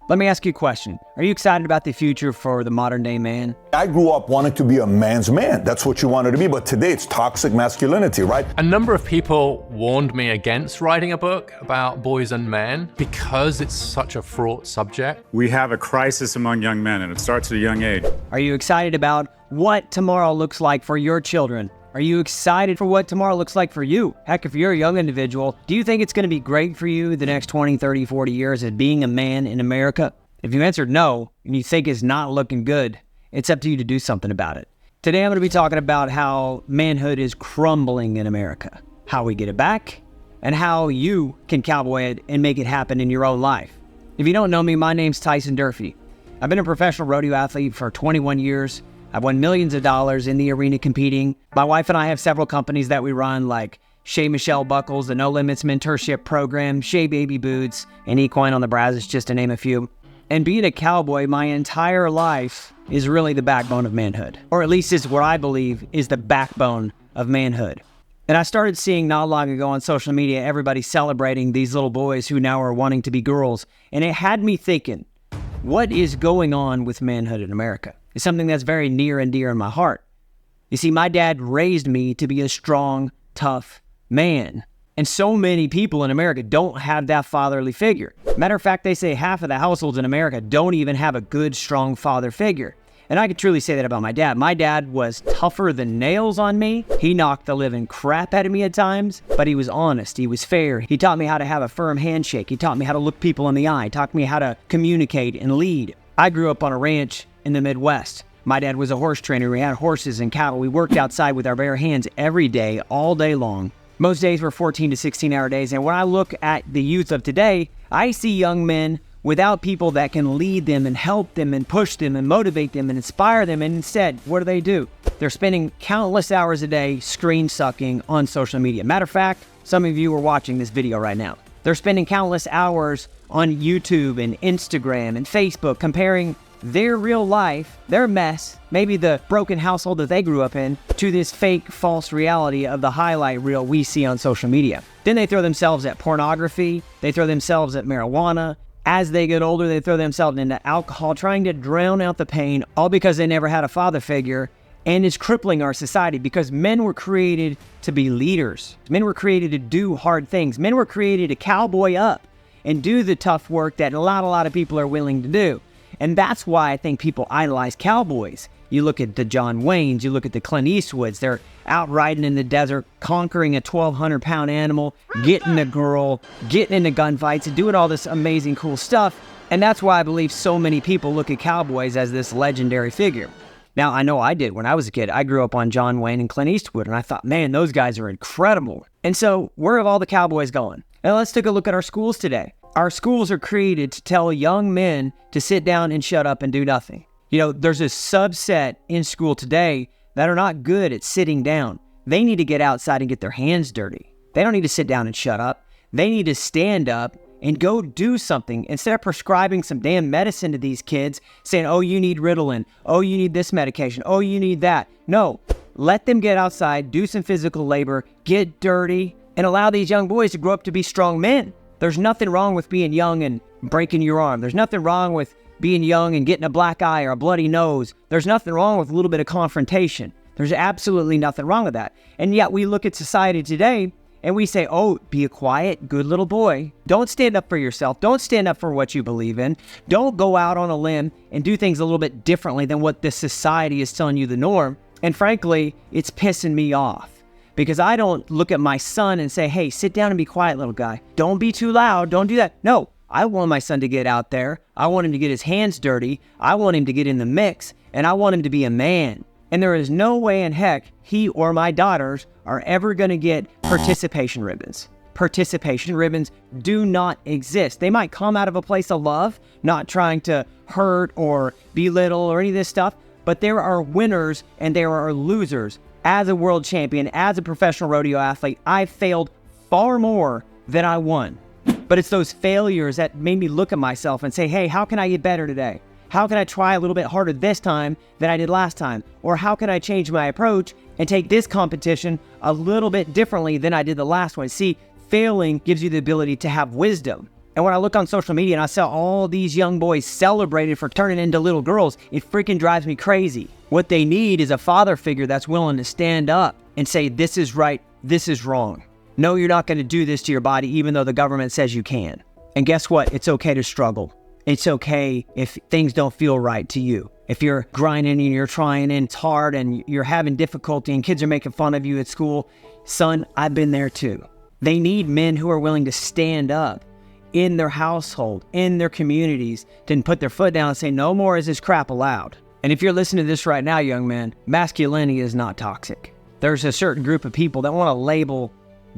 Let me ask you a question. Are you excited about the future for the modern day man? I grew up wanting to be a man's man. That's what you wanted to be. But today it's toxic masculinity, right? A number of people warned me against writing a book about boys and men because it's such a fraught subject. We have a crisis among young men, and it starts at a young age. Are you excited about what tomorrow looks like for your children? Are you excited for what tomorrow looks like for you? Heck, if you're a young individual, do you think it's going to be great for you the next 20, 30, 40 years at being a man in America? If you answered no, and you think it's not looking good, it's up to you to do something about it. Today I'm going to be talking about how manhood is crumbling in America, how we get it back, and how you can cowboy it and make it happen in your own life. If you don't know me, my name's Tyson Durfee. I've been a professional rodeo athlete for 21 years. I've won millions of dollars in the arena competing. My wife and I have several companies that we run, like Shea Michelle Buckles, the No Limits Mentorship Program, Shea Baby Boots, and Equine on the Brazos, just to name a few. And being a cowboy my entire life is really the backbone of manhood, or at least is what I believe is the backbone of manhood. And I started seeing not long ago on social media, everybody celebrating these little boys who now are wanting to be girls. And it had me thinking, what is going on with manhood in America? It's something that's very near and dear in my heart. You see, my dad raised me to be a strong, tough man. And so many people in America don't have that fatherly figure. Matter of fact, they say half of the households in America don't even have a good, strong father figure. And I could truly say that about my dad. My dad was tougher than nails on me. He knocked the living crap out of me at times, but he was honest. He was fair. He taught me how to have a firm handshake. He taught me how to look people in the eye. He taught me how to communicate and lead. I grew up on a ranch in the Midwest. My dad was a horse trainer. We had horses and cattle. We worked outside with our bare hands every day, all day long. Most days were 14 to 16-hour days. And when I look at the youth of today, I see young men without people that can lead them and help them and push them and motivate them and inspire them. And instead, what do? They're spending countless hours a day screen sucking on social media. Matter of fact, some of you are watching this video right now. They're spending countless hours on YouTube and Instagram and Facebook comparing their real life, their mess, maybe the broken household that they grew up in, to this fake, false reality of the highlight reel we see on social media. Then they throw themselves at pornography, they throw themselves at marijuana. As they get older, they throw themselves into alcohol, trying to drown out the pain, all because they never had a father figure, and it's crippling our society because men were created to be leaders. Men were created to do hard things. Men were created to cowboy up and do the tough work that a lot of people are willing to do. And that's why I think people idolize cowboys. You look at the John Waynes, you look at the Clint Eastwoods, they're out riding in the desert, conquering a 1,200-pound animal, getting a girl, getting into gunfights, and doing all this amazing, cool stuff. And that's why I believe so many people look at cowboys as this legendary figure. Now, I know I did when I was a kid. I grew up on John Wayne and Clint Eastwood, and I thought, man, those guys are incredible. And so, where have all the cowboys gone? And let's take a look at our schools today. Our schools are created to tell young men to sit down and shut up and do nothing. You know, there's a subset in school today that are not good at sitting down. They need to get outside and get their hands dirty. They don't need to sit down and shut up. They need to stand up and go do something instead of prescribing some damn medicine to these kids saying, oh, you need Ritalin. Oh, you need this medication. Oh, you need that. No, let them get outside, do some physical labor, get dirty, and allow these young boys to grow up to be strong men. There's nothing wrong with being young and breaking your arm. There's nothing wrong with being young and getting a black eye or a bloody nose. There's nothing wrong with a little bit of confrontation. There's absolutely nothing wrong with that. And yet we look at society today and we say, oh, be a quiet, good little boy. Don't stand up for yourself. Don't stand up for what you believe in. Don't go out on a limb and do things a little bit differently than what this society is telling you the norm. And frankly, it's pissing me off. Because I don't look at my son and say, hey, sit down and be quiet, little guy. Don't be too loud. Don't do that. No, I want my son to get out there. I want him to get his hands dirty. I want him to get in the mix. And I want him to be a man. And there is no way in heck he or my daughters are ever going to get participation ribbons. Participation ribbons do not exist. They might come out of a place of love, not trying to hurt or belittle or any of this stuff. But there are winners and there are losers. As a world champion, as a professional rodeo athlete, I failed far more than I won. But it's those failures that made me look at myself and say, hey, how can I get better today? How can I try a little bit harder this time than I did last time? Or how can I change my approach and take this competition a little bit differently than I did the last one? See, failing gives you the ability to have wisdom. And when I look on social media and I saw all these young boys celebrated for turning into little girls, it freaking drives me crazy. What they need is a father figure that's willing to stand up and say, this is right, this is wrong. No, you're not going to do this to your body, even though the government says you can. And guess what? It's okay to struggle. It's okay if things don't feel right to you. If you're grinding and you're trying and it's hard and you're having difficulty and kids are making fun of you at school, son, I've been there too. They need men who are willing to stand up in their household, in their communities, to put their foot down and say, no more is this crap allowed. And if you're listening to this right now, young man, masculinity is not toxic. There's a certain group of people that want to label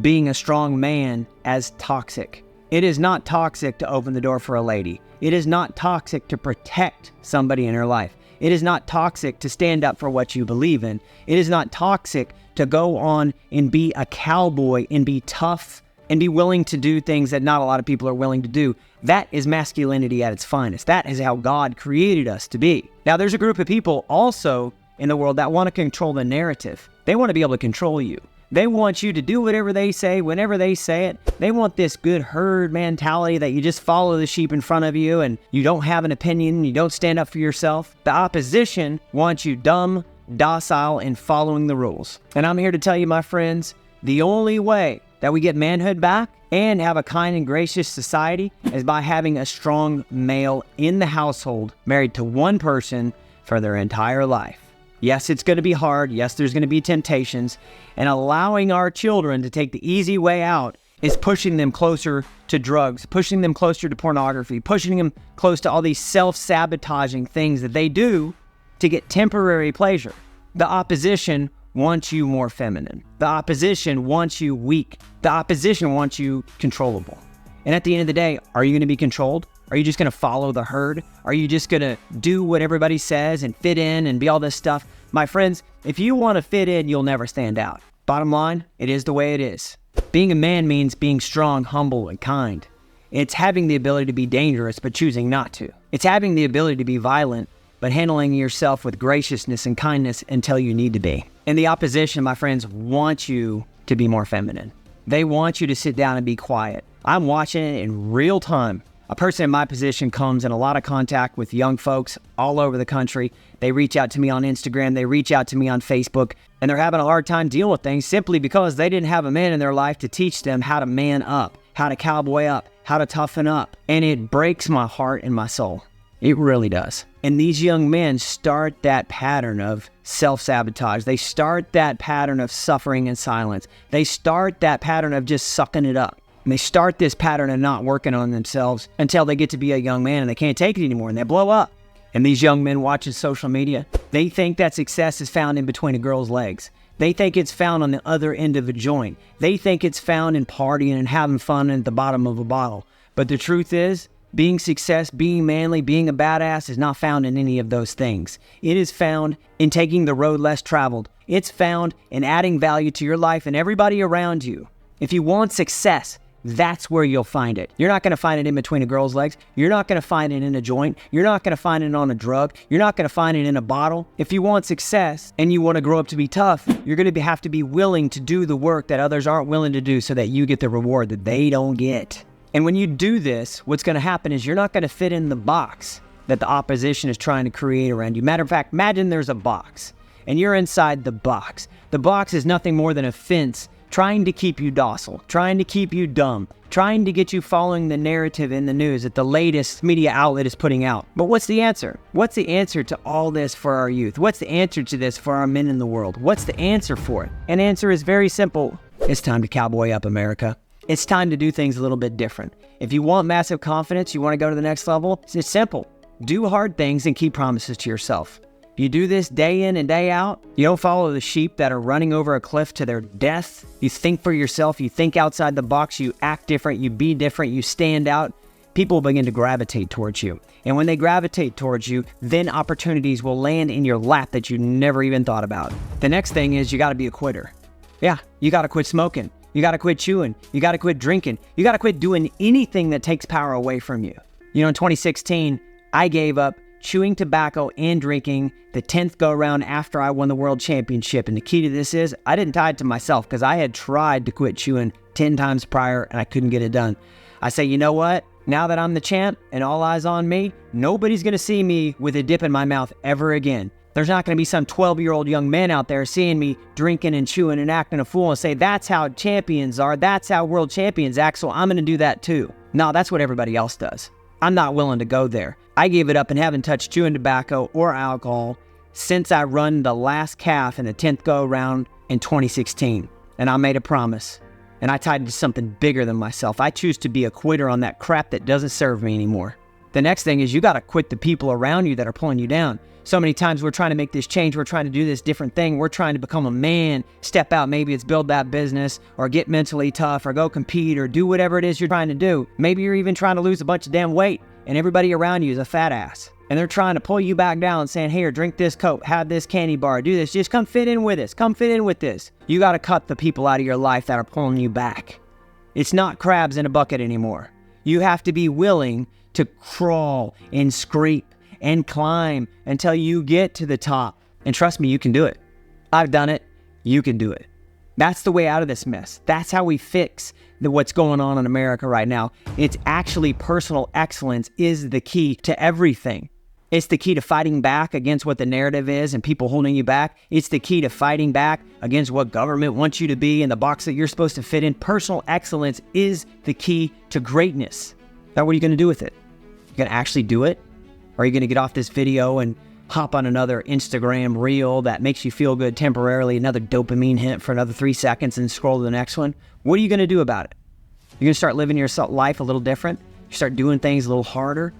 being a strong man as toxic. It is not toxic to open the door for a lady. It is not toxic to protect somebody in her life. It is not toxic to stand up for what you believe in. It is not toxic to go on and be a cowboy and be tough and be willing to do things that not a lot of people are willing to do. That is masculinity at its finest. That is how God created us to be. Now, there's a group of people also in the world that want to control the narrative. They want to be able to control you. They want you to do whatever they say, whenever they say it. They want this good herd mentality that you just follow the sheep in front of you and you don't have an opinion, you don't stand up for yourself. The opposition wants you dumb, docile, and following the rules. And I'm here to tell you, my friends, the only way that we get manhood back and have a kind and gracious society is by having a strong male in the household married to one person for their entire life. Yes, it's going to be hard. Yes, there's going to be temptations. And allowing our children to take the easy way out is pushing them closer to drugs, pushing them closer to pornography, pushing them close to all these self-sabotaging things that they do to get temporary pleasure. The opposition wants you more feminine. The opposition wants you weak. The opposition wants you controllable. And at the end of the day, are you going to be controlled? Are you just going to follow the herd? Are you just going to do what everybody says and fit in and be all this stuff? My friends, if you want to fit in, you'll never stand out. Bottom line, it is the way it is. Being a man means being strong, humble, and kind. It's having the ability to be dangerous, but choosing not to. It's having the ability to be violent, but handling yourself with graciousness and kindness until you need to be. And the opposition, my friends, wants you to be more feminine. They want you to sit down and be quiet. I'm watching it in real time. A person in my position comes in a lot of contact with young folks all over the country. They reach out to me on Instagram, they reach out to me on Facebook, and they're having a hard time dealing with things simply because they didn't have a man in their life to teach them how to man up, how to cowboy up, how to toughen up. And it breaks my heart and my soul. It really does. And these young men start that pattern of self-sabotage. They start that pattern of suffering in silence. They start that pattern of just sucking it up. And they start this pattern of not working on themselves until they get to be a young man and they can't take it anymore and they blow up. And these young men watching social media, they think that success is found in between a girl's legs. They think it's found on the other end of a joint. They think it's found in partying and having fun at the bottom of a bottle. But the truth is, being success, being manly, being a badass is not found in any of those things. It is found in taking the road less traveled. It's found in adding value to your life and everybody around you. If you want success, that's where you'll find it. You're not going to find it in between a girl's legs. You're not going to find it in a joint. You're not going to find it on a drug. You're not going to find it in a bottle. If you want success and you want to grow up to be tough, you're going to have to be willing to do the work that others aren't willing to do so that you get the reward that they don't get. And when you do this, what's going to happen is you're not going to fit in the box that the opposition is trying to create around you. Matter of fact, imagine there's a box and you're inside the box. The box is nothing more than a fence trying to keep you docile, trying to keep you dumb, trying to get you following the narrative in the news that the latest media outlet is putting out. But what's the answer? What's the answer to all this for our youth? What's the answer to this for our men in the world? What's the answer for it? An answer is very simple. It's time to cowboy up America. It's time to do things a little bit different. If you want massive confidence, you want to go to the next level, it's simple. Do hard things and keep promises to yourself. You do this day in and day out. You don't follow the sheep that are running over a cliff to their death. You think for yourself. You think outside the box. You act different. You be different. You stand out. People begin to gravitate towards you. And when they gravitate towards you, then opportunities will land in your lap that you never even thought about. The next thing is you got to be a quitter. Yeah, you got to quit smoking. You got to quit chewing. You got to quit drinking. You got to quit doing anything that takes power away from you. You know, in 2016, I gave up chewing tobacco and drinking the 10th go around after I won the world championship. And the key to this is I didn't tie it to myself because I had tried to quit chewing 10 times prior and I couldn't get it done. I say, you know what? Now that I'm the champ and all eyes on me, nobody's going to see me with a dip in my mouth ever again. There's not going to be some 12-year-old young man out there seeing me drinking and chewing and acting a fool and say, that's how champions are, that's how world champions act, so I'm going to do that too. No, that's what everybody else does. I'm not willing to go there. I gave it up and haven't touched chewing tobacco or alcohol since I run the last calf in the 10th go-around in 2016. And I made a promise. And I tied it to something bigger than myself. I choose to be a quitter on that crap that doesn't serve me anymore. The next thing is you got to quit the people around you that are pulling you down. So many times we're trying to make this change. We're trying to do this different thing. We're trying to become a man, step out. Maybe it's build that business or get mentally tough or go compete or do whatever it is you're trying to do. Maybe you're even trying to lose a bunch of damn weight and everybody around you is a fat ass. And they're trying to pull you back down and saying, here, drink this Coke, have this candy bar, do this. Just come fit in with us. Come fit in with this. You got to cut the people out of your life that are pulling you back. It's not crabs in a bucket anymore. You have to be willing to crawl and scrape and climb until you get to the top. And trust me, you can do it. I've done it. You can do it. That's the way out of this mess. That's how we fix what's going on in America right now. It's actually personal excellence is the key to everything. It's the key to fighting back against what the narrative is and people holding you back. It's the key to fighting back against what government wants you to be and the box that you're supposed to fit in. Personal excellence is the key to greatness. Now, what are you going to do with it? You going to actually do it? Or are you going to get off this video and hop on another Instagram reel that makes you feel good temporarily, another dopamine hit for another 3 seconds and scroll to the next one? What are you going to do about it? You're going to start living your life a little different? You start doing things a little harder?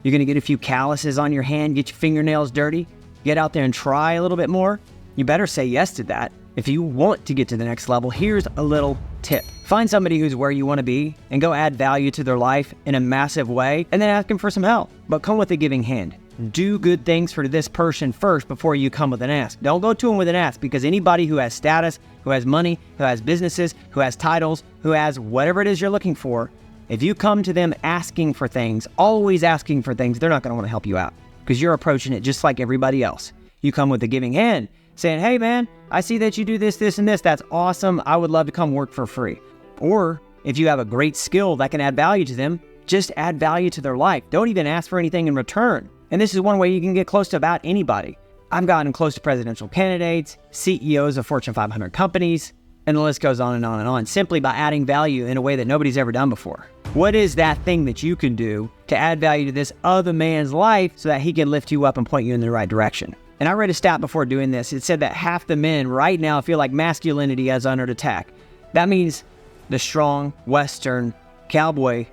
You're going to get a few calluses on your hand, get your fingernails dirty, get out there and try a little bit more? You better say yes to that. If you want to get to the next level, here's a little tip. Find somebody who's where you want to be and go add value to their life in a massive way and then ask them for some help. But come with a giving hand. Do good things for this person first before you come with an ask. Don't go to them with an ask, because anybody who has status, who has money, who has businesses, who has titles, who has whatever it is you're looking for, if you come to them asking for things, always asking for things, they're not going to want to help you out because you're approaching it just like everybody else. You come with a giving hand saying, hey man, I see that you do this, this, and this. That's awesome. I would love to come work for free. Or if you have a great skill that can add value to them, just add value to their life. Don't even ask for anything in return. And this is one way you can get close to about anybody. I've gotten close to presidential candidates, CEOs of Fortune 500 companies, and the list goes on and on and on, simply by adding value in a way that nobody's ever done before. What is that thing that you can do to add value to this other man's life so that he can lift you up and point you in the right direction? And I read a stat before doing this. It said that half the men right now feel like masculinity is under attack. That means the strong Western cowboy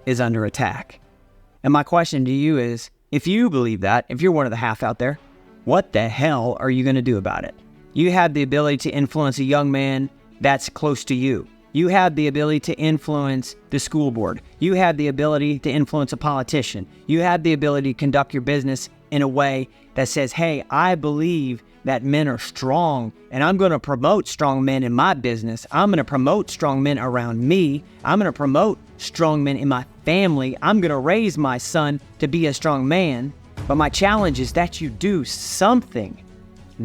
is under attack. And my question to you is, if you believe that, if you're one of the half out there, what the hell are you going to do about it? You have the ability to influence a young man that's close to you. You have the ability to influence the school board. You have the ability to influence a politician. You have the ability to conduct your business in a way that says, hey, I believe that men are strong, and I'm going to promote strong men in my business. I'm going to promote strong men around me. I'm going to promote strong men in my family. I'm going to raise my son to be a strong man. But my challenge is that you do something.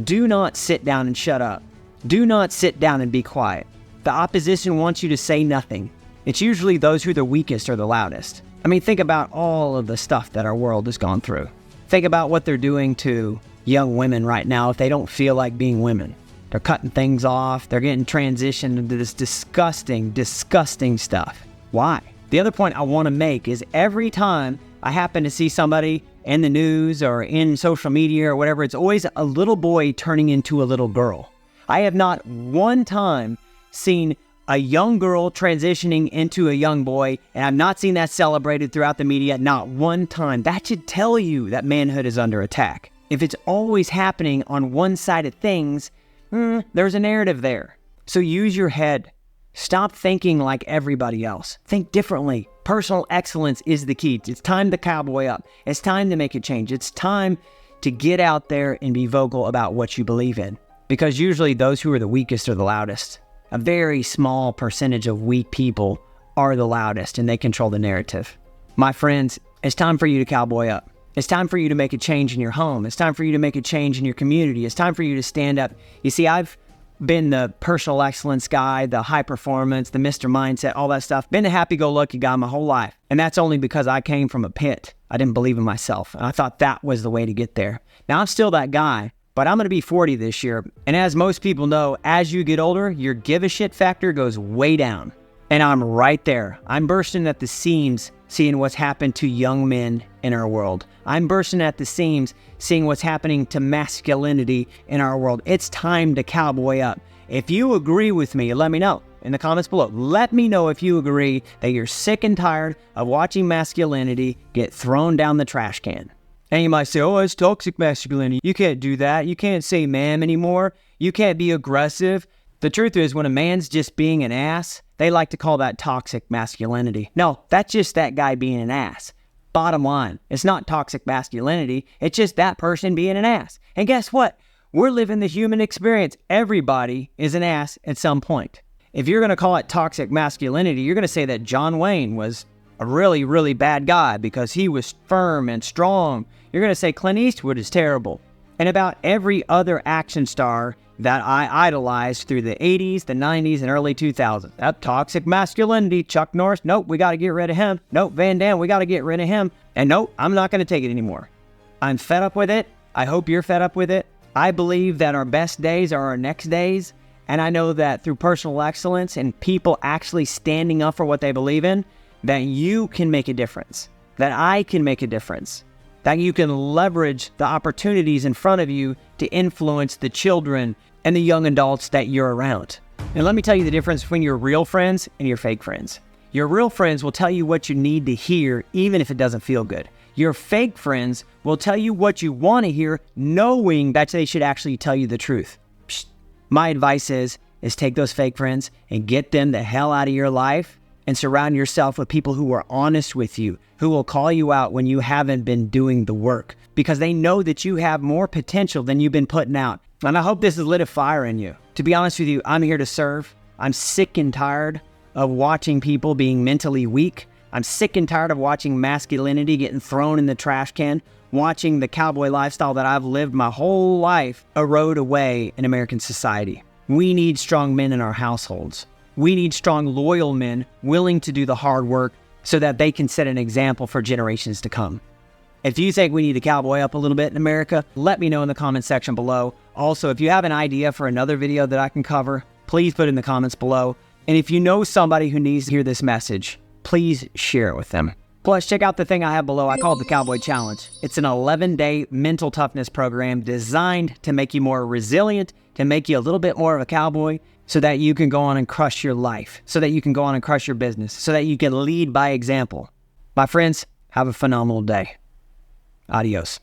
Do not sit down and shut up. Do not sit down and be quiet. The opposition wants you to say nothing. It's usually those who are the weakest or the loudest. I mean, think about all of the stuff that our world has gone through. Think about what they're doing to young women right now if they don't feel like being women. They're cutting things off. They're getting transitioned into this disgusting, disgusting stuff. Why? The other point I want to make is every time I happen to see somebody in the news or in social media or whatever, it's always a little boy turning into a little girl. I have not one time seen a young girl transitioning into a young boy, and I've not seen that celebrated throughout the media, not one time. That should tell you that manhood is under attack. If it's always happening on one side of things, there's a narrative there. So use your head. Stop thinking like everybody else. Think differently. Personal excellence is the key. It's time to cowboy up. It's time to make a change. It's time to get out there and be vocal about what you believe in. Because usually those who are the weakest are the loudest. A very small percentage of weak people are the loudest, and they control the narrative. My friends, it's time for you to cowboy up. It's time for you to make a change in your home. It's time for you to make a change in your community. It's time for you to stand up. You see, I've been the personal excellence guy, the high performance, the Mr. Mindset, all that stuff. Been a happy-go-lucky guy my whole life. And that's only because I came from a pit. I didn't believe in myself. And I thought that was the way to get there. Now, I'm still that guy, but I'm going to be 40 this year. And as most people know, as you get older, your give a shit factor goes way down. And I'm right there. I'm bursting at the seams seeing what's happened to young men in our world. I'm bursting at the seams seeing what's happening to masculinity in our world. It's time to cowboy up. If you agree with me, let me know in the comments below. Let me know if you agree that you're sick and tired of watching masculinity get thrown down the trash can. And you might say, oh, it's toxic masculinity. You can't do that. You can't say ma'am anymore. You can't be aggressive. The truth is, when a man's just being an ass, they like to call that toxic masculinity. No, that's just that guy being an ass. Bottom line, it's not toxic masculinity. It's just that person being an ass. And guess what? We're living the human experience. Everybody is an ass at some point. If you're going to call it toxic masculinity, you're going to say that John Wayne was a really, really bad guy because he was firm and strong. You're going to say Clint Eastwood is terrible. And about every other action star that I idolized through the 80s, the 90s, and early 2000s. That toxic masculinity, Chuck Norris, nope, we got to get rid of him. Nope, Van Damme, we got to get rid of him. And nope, I'm not going to take it anymore. I'm fed up with it. I hope you're fed up with it. I believe that our best days are our next days. And I know that through personal excellence and people actually standing up for what they believe in, that you can make a difference, that I can make a difference, that you can leverage the opportunities in front of you to influence the children and the young adults that you're around. And let me tell you the difference between your real friends and your fake friends. Your real friends will tell you what you need to hear, even if it doesn't feel good. Your fake friends will tell you what you want to hear, knowing that they should actually tell you the truth. Psst. My advice is take those fake friends and get them the hell out of your life and surround yourself with people who are honest with you, who will call you out when you haven't been doing the work, because they know that you have more potential than you've been putting out. And I hope this has lit a fire in you. To be honest with you, I'm here to serve. I'm sick and tired of watching people being mentally weak. I'm sick and tired of watching masculinity getting thrown in the trash can, watching the cowboy lifestyle that I've lived my whole life erode away in American society. We need strong men in our households. We need strong, loyal men willing to do the hard work so that they can set an example for generations to come. If you think we need to cowboy up a little bit in America, let me know in the comment section below. Also, if you have an idea for another video that I can cover, please put it in the comments below. And if you know somebody who needs to hear this message, please share it with them. Plus, check out the thing I have below. I call it the Cowboy Challenge. It's an 11-day mental toughness program designed to make you more resilient, to make you a little bit more of a cowboy, so that you can go on and crush your life, so that you can go on and crush your business, so that you can lead by example. My friends, have a phenomenal day. Adios.